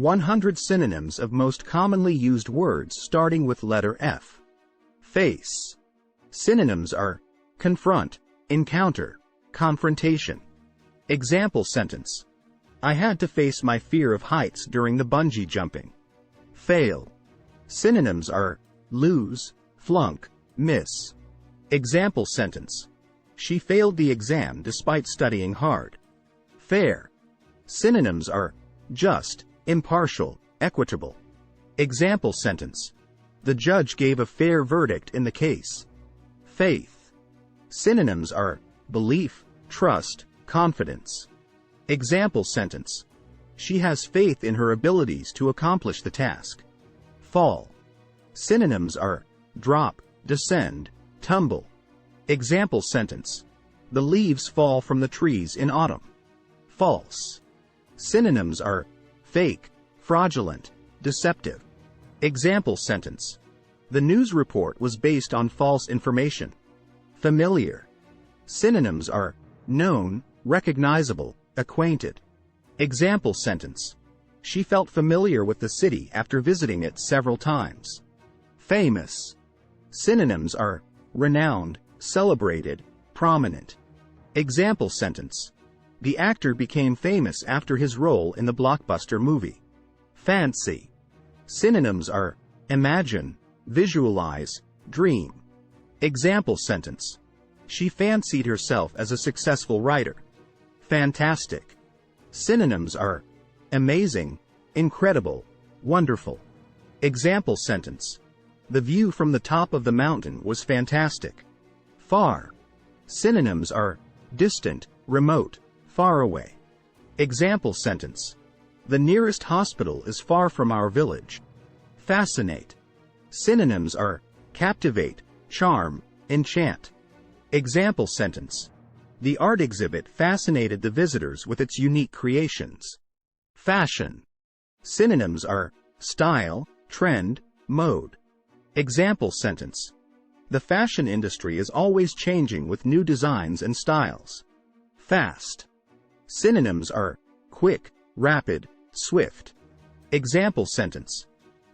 100 synonyms of most commonly used words starting with letter F. Face. Synonyms are confront, encounter, confrontation. Example sentence: I had to face my fear of heights during the bungee jumping. Fail. Synonyms are lose, flunk, miss. Example sentence: She failed the exam despite studying hard. Fair. Synonyms are just, impartial, equitable. Example sentence: The judge gave a fair verdict in the case. Faith. Synonyms are belief, trust, confidence. Example sentence: She has faith in her abilities to accomplish the task. Fall. Synonyms are drop, descend, tumble. Example sentence: The leaves fall from the trees in autumn. False. Synonyms are fake, fraudulent, deceptive. Example sentence: The news report was based on false information. Familiar. Synonyms are known, recognizable, acquainted. Example sentence: She felt familiar with the city after visiting it several times. Famous. Synonyms are renowned, celebrated, prominent. Example sentence: The actor became famous after his role in the blockbuster movie. Fancy. Synonyms are imagine, visualize, dream. Example sentence: She fancied herself as a successful writer. Fantastic. Synonyms are amazing, incredible, wonderful. Example sentence: The view from the top of the mountain was fantastic. Far. Synonyms are distant, remote, far away. Example sentence: The nearest hospital is far from our village. Fascinate. Synonyms are captivate, charm, enchant. Example sentence: The art exhibit fascinated the visitors with its unique creations. Fashion. Synonyms are style, trend, mode. Example sentence: The fashion industry is always changing with new designs and styles. Fast. Synonyms are quick, rapid, swift. Example sentence: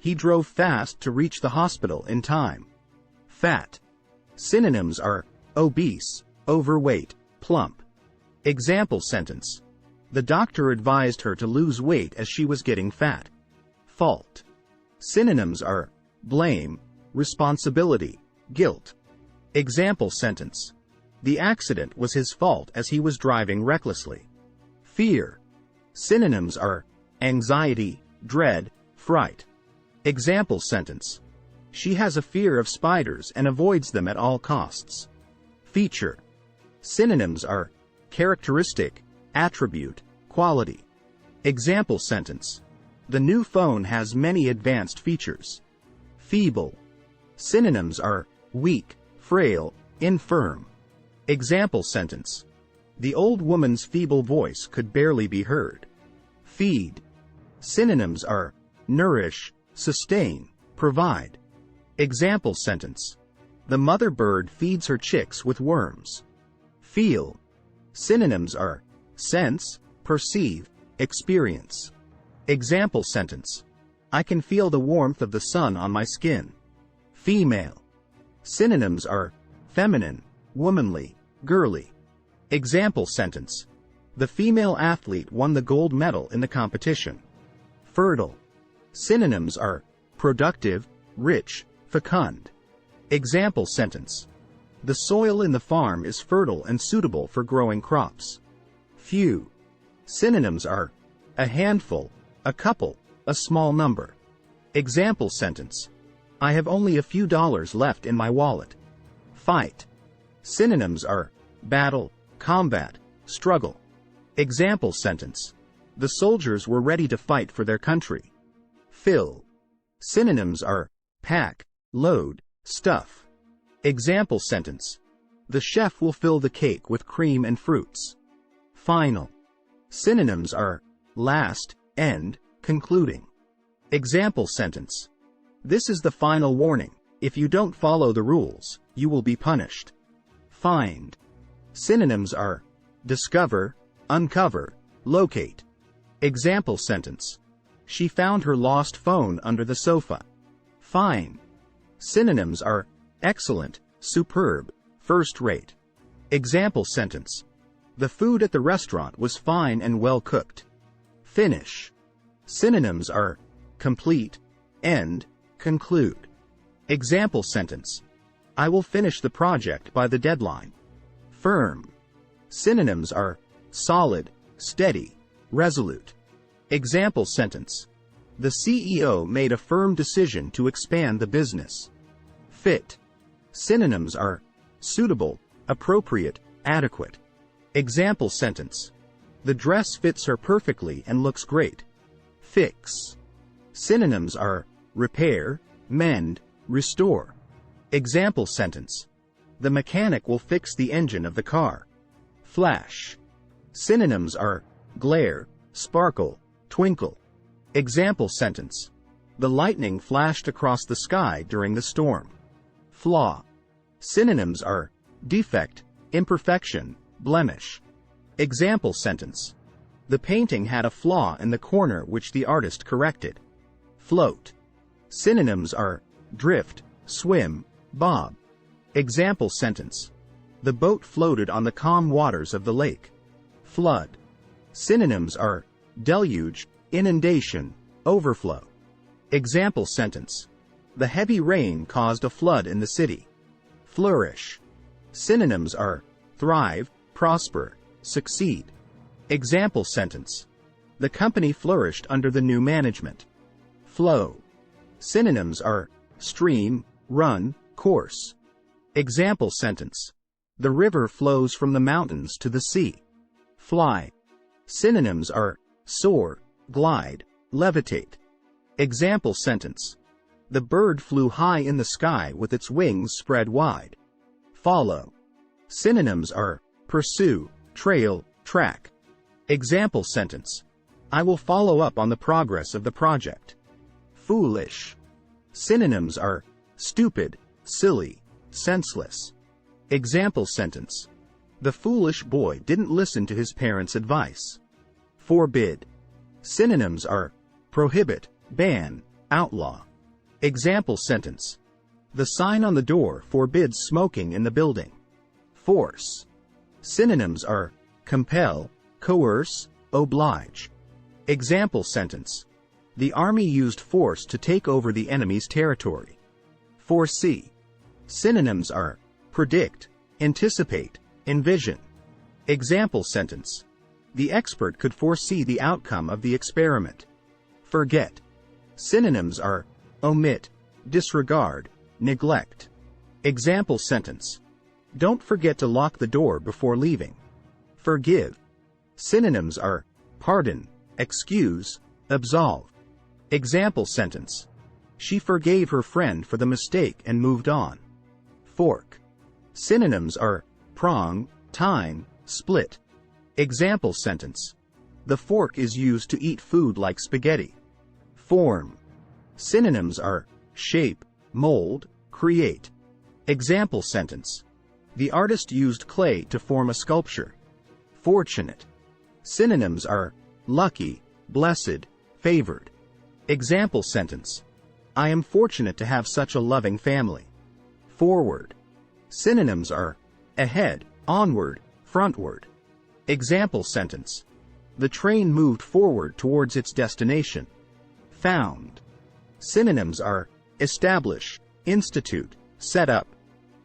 He drove fast to reach the hospital in time. Fat. Synonyms are obese, overweight, plump. Example sentence: The doctor advised her to lose weight as she was getting fat. Fault. Synonyms are blame, responsibility, guilt. Example sentence: The accident was his fault as he was driving recklessly. Fear. Synonyms are anxiety, dread, fright. Example sentence: She has a fear of spiders and avoids them at all costs. Feature. Synonyms are characteristic, attribute, quality. Example sentence: The new phone has many advanced features. Feeble. Synonyms are weak, frail, infirm. Example sentence: The old woman's feeble voice could barely be heard. Feed. Synonyms are nourish, sustain, provide. Example sentence: The mother bird feeds her chicks with worms. Feel. Synonyms are sense, perceive, experience. Example sentence: I can feel the warmth of the sun on my skin. Female. Synonyms are feminine, womanly, girly. Example sentence: The female athlete won the gold medal in the competition. Fertile. Synonyms are productive, rich, fecund. Example sentence: The soil in the farm is fertile and suitable for growing crops. Few. Synonyms are a handful, a couple, a small number. Example sentence: I have only a few dollars left in my wallet. Fight. Synonyms are battle, combat, struggle. Example sentence: The soldiers were ready to fight for their country. Fill. Synonyms are pack, load, stuff. Example sentence: The chef will fill the cake with cream and fruits. Final. Synonyms are last, end, concluding. Example sentence: This is the final warning. If you don't follow the rules, you will be punished. Find. Synonyms are discover, uncover, locate. Example sentence: She found her lost phone under the sofa. Fine. Synonyms are excellent, superb, first-rate. Example sentence. The food at the restaurant was fine and well cooked. Finish. Synonyms are complete, end, conclude. Example sentence. I will finish the project by the deadline. Firm. Synonyms are solid, steady, resolute. Example sentence. The CEO made a firm decision to expand the business. Fit. Synonyms are suitable, appropriate, adequate. Example sentence. The dress fits her perfectly and looks great. Fix. Synonyms are repair, mend, restore. Example sentence. The mechanic will fix the engine of the car. Flash. Synonyms are glare, sparkle, twinkle. Example sentence. The lightning flashed across the sky during the storm. Flaw. Synonyms are defect, imperfection, blemish. Example sentence. The painting had a flaw in the corner which the artist corrected. Float. Synonyms are drift, swim, bob. Example sentence. The boat floated on the calm waters of the lake. Flood. Synonyms are deluge, inundation, overflow. Example sentence. The heavy rain caused a flood in the city. Flourish. Synonyms are thrive, prosper, succeed. Example sentence. The company flourished under the new management. Flow. Synonyms are stream, run, course. Example sentence. The river flows from the mountains to the sea. Fly. Synonyms are soar, glide, levitate. Example sentence. The bird flew high in the sky with its wings spread wide. Follow. Synonyms are pursue, trail, track. Example sentence. I will follow up on the progress of the project. Foolish. Synonyms are stupid, silly, senseless. Example sentence. The foolish boy didn't listen to his parents' advice. Forbid. Synonyms are prohibit, ban, outlaw. Example sentence. The sign on the door forbids smoking in the building. Force. Synonyms are compel, coerce, oblige. Example sentence. The army used force to take over the enemy's territory. Foresee. Synonyms are predict, anticipate, envision. Example sentence. The expert could foresee the outcome of the experiment. Forget. Synonyms are omit, disregard, neglect. Example sentence. Don't forget to lock the door before leaving. Forgive. Synonyms are pardon, excuse, absolve. Example sentence. She forgave her friend for the mistake and moved on. Fork. Synonyms are prong, tine, split. Example sentence. The fork is used to eat food like spaghetti. Form. Synonyms are shape, mold, create. Example sentence. The artist used clay to form a sculpture. Fortunate. Synonyms are lucky, blessed, favored. Example sentence. I am fortunate to have such a loving family. Forward. Synonyms are ahead, onward, frontward. Example sentence. The train moved forward towards its destination. Found. Synonyms are establish, institute, set up.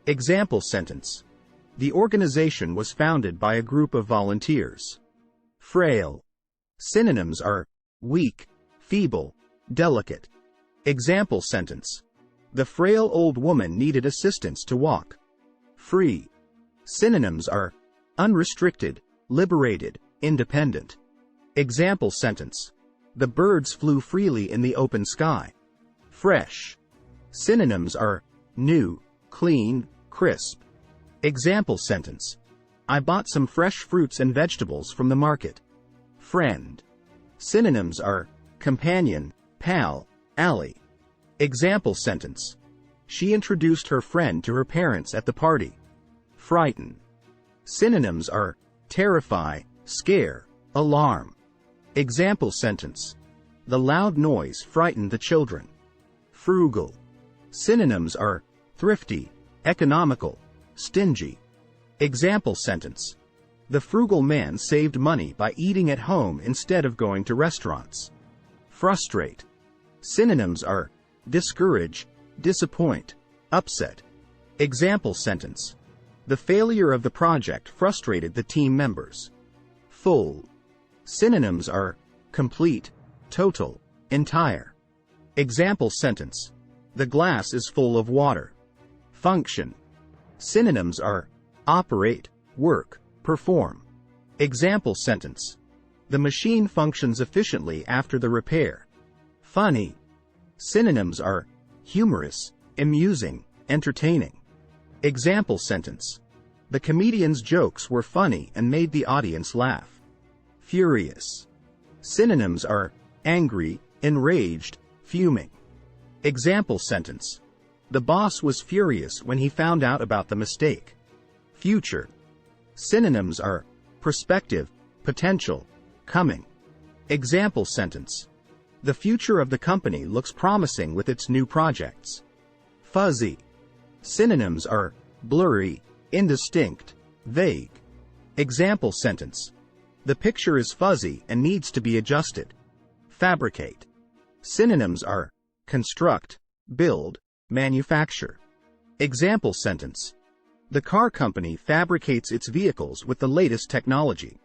Example sentence. The organization was founded by a group of volunteers. Frail. Synonyms are weak, feeble, delicate. Example sentence. The frail old woman needed assistance to walk. Free. Synonyms are unrestricted, liberated, independent. Example sentence. The birds flew freely in the open sky. Fresh. Synonyms are new, clean, crisp. Example sentence. I bought some fresh fruits and vegetables from the market. Friend. Synonyms are companion, pal, ally. Example sentence. She introduced her friend to her parents at the party. Frighten. Synonyms are terrify, scare, alarm. Example sentence. The loud noise frightened the children. Frugal. Synonyms are thrifty, economical, stingy. Example sentence. The frugal man saved money by eating at home instead of going to restaurants. Frustrate. Synonyms are discourage, disappoint, upset. Example sentence. The failure of the project frustrated the team members. Full. Synonyms are complete, total, entire. Example sentence. The glass is full of water. Function. Synonyms are operate, work, perform. Example sentence. The machine functions efficiently after the repair. Funny. Synonyms are humorous, amusing, entertaining. Example sentence. The comedian's jokes were funny and made the audience laugh. Furious. Synonyms are angry, enraged, fuming. Example sentence. The boss was furious when he found out about the mistake. Future. Synonyms are prospective, potential, coming. Example sentence. The future of the company looks promising with its new projects. Fuzzy. Synonyms are blurry, indistinct, vague. Example sentence. The picture is fuzzy and needs to be adjusted. Fabricate. Synonyms are construct, build, manufacture. Example sentence. The car company fabricates its vehicles with the latest technology.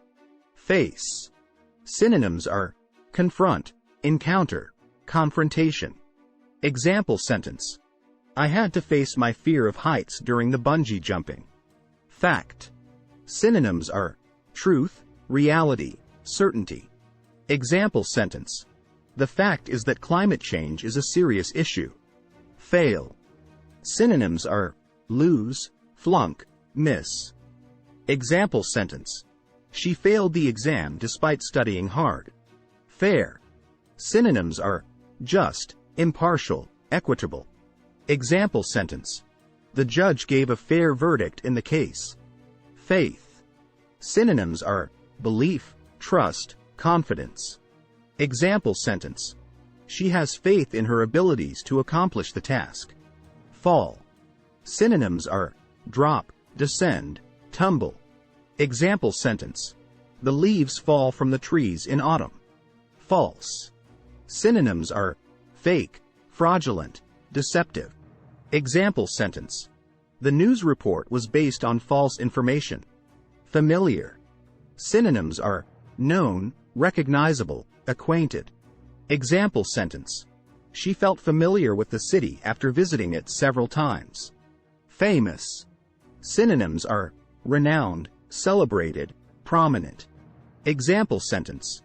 Face. Synonyms are confront, encounter, confrontation. Example sentence. I had to face my fear of heights during the bungee jumping. Fact. Synonyms are truth, reality, certainty. Example sentence. The fact is that climate change is a serious issue. Fail. Synonyms are lose, flunk, miss. Example sentence. She failed the exam despite studying hard. Fair. Synonyms are just, impartial, equitable. Example sentence. The judge gave a fair verdict in the case. Faith. Synonyms are belief, trust, confidence. Example sentence. She has faith in her abilities to accomplish the task. Fall. Synonyms are drop, descend, tumble. Example sentence. The leaves fall from the trees in autumn. False. Synonyms are fake, fraudulent, deceptive. Example sentence. The news report was based on false information. Familiar. Synonyms are known, recognizable, acquainted. Example sentence. She felt familiar with the city after visiting it several times. Famous. Synonyms are renowned, celebrated, prominent. Example sentence.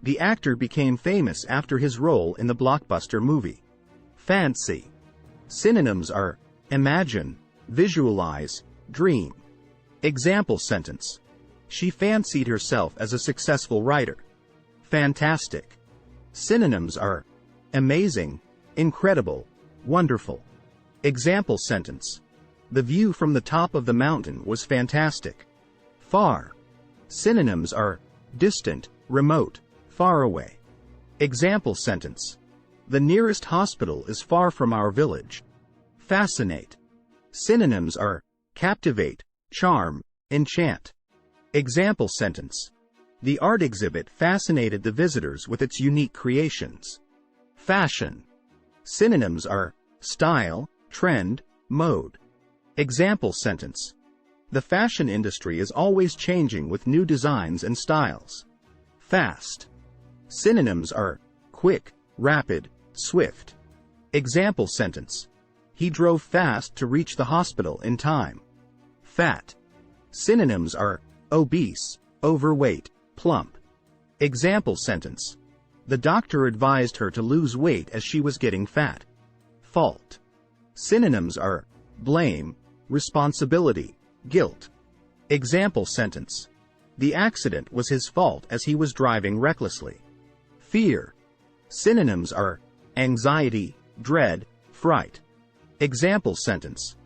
The actor became famous after his role in the blockbuster movie. Fancy. Synonyms are imagine, visualize, dream. Example sentence. She fancied herself as a successful writer. Fantastic. Synonyms are amazing, incredible, wonderful. Example sentence. The view from the top of the mountain was fantastic. Far. Synonyms are distant, remote, far away. Example sentence. The nearest hospital is far from our village. Fascinate. Synonyms are captivate, charm, enchant. Example sentence. The art exhibit fascinated the visitors with its unique creations. Fashion. Synonyms are style, trend, mode. Example sentence. The fashion industry is always changing with new designs and styles. Fast. Synonyms are quick, rapid, swift. Example sentence. He drove fast to reach the hospital in time. Fat. Synonyms are obese, overweight, plump. Example sentence. The doctor advised her to lose weight as she was getting fat. Fault. Synonyms are blame, responsibility, guilt. Example sentence. The accident was his fault as he was driving recklessly. Fear. Synonyms are anxiety, dread, fright. Example sentence.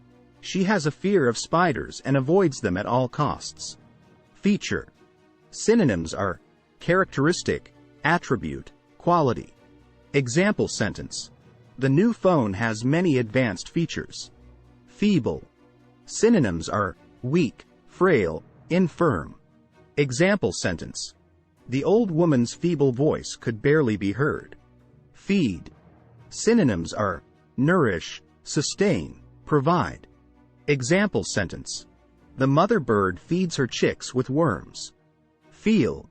She has a fear of spiders and avoids them at all costs. Feature. Synonyms are characteristic, attribute, quality. Example sentence. The new phone has many advanced features. Feeble. Synonyms are weak, frail, infirm. Example sentence. The old woman's feeble voice could barely be heard. Feed. Synonyms are nourish, sustain, provide. Example sentence. The mother bird feeds her chicks with worms. Feel.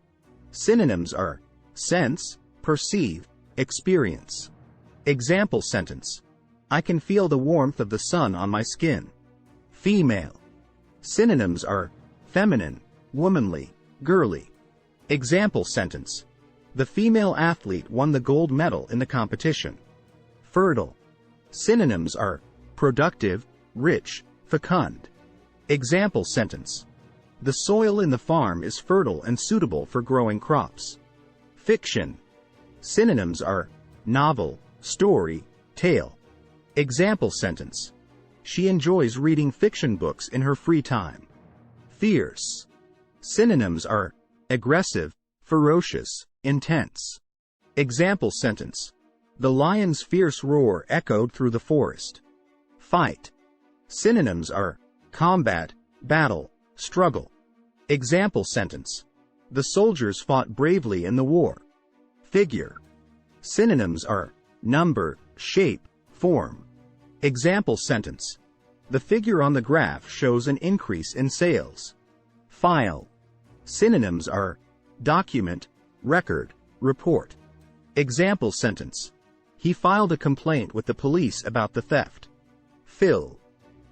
Synonyms are sense, perceive, experience. Example sentence. I can feel the warmth of the sun on my skin. Female. Synonyms are feminine, womanly, girly. Example sentence. The female athlete won the gold medal in the competition. Fertile. Synonyms are productive, rich, fecund. Example sentence. The soil in the farm is fertile and suitable for growing crops. Fiction. Synonyms are novel, story, tale. Example sentence. She enjoys reading fiction books in her free time. Fierce. Synonyms are aggressive, ferocious, intense. Example sentence. The lion's fierce roar echoed through the forest. Fight. Synonyms are combat, battle, struggle. Example sentence. The soldiers fought bravely in the war. Figure. Synonyms are number, shape, form. Example sentence. The figure on the graph shows an increase in sales. File. Synonyms are document, record, report. Example sentence. He filed a complaint with the police about the theft. Fill.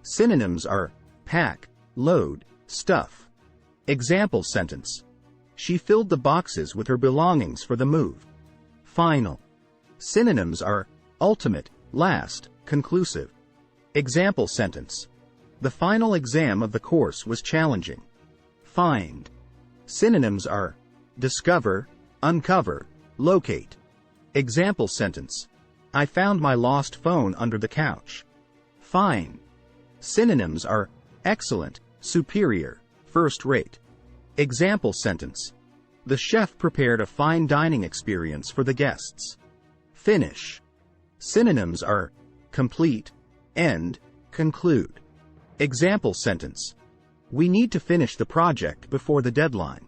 Synonyms are pack, load, stuff. Example sentence. She filled the boxes with her belongings for the move. Final. Synonyms are ultimate, last, conclusive. Example sentence. The final exam of the course was challenging. Find. Synonyms are discover, uncover, locate. Example sentence. I found my lost phone under the couch. Fine. Synonyms are excellent, superior, first-rate. Example sentence. The chef prepared a fine dining experience for the guests. Finish. Synonyms are complete, end, conclude. Example sentence. We need to finish the project before the deadline.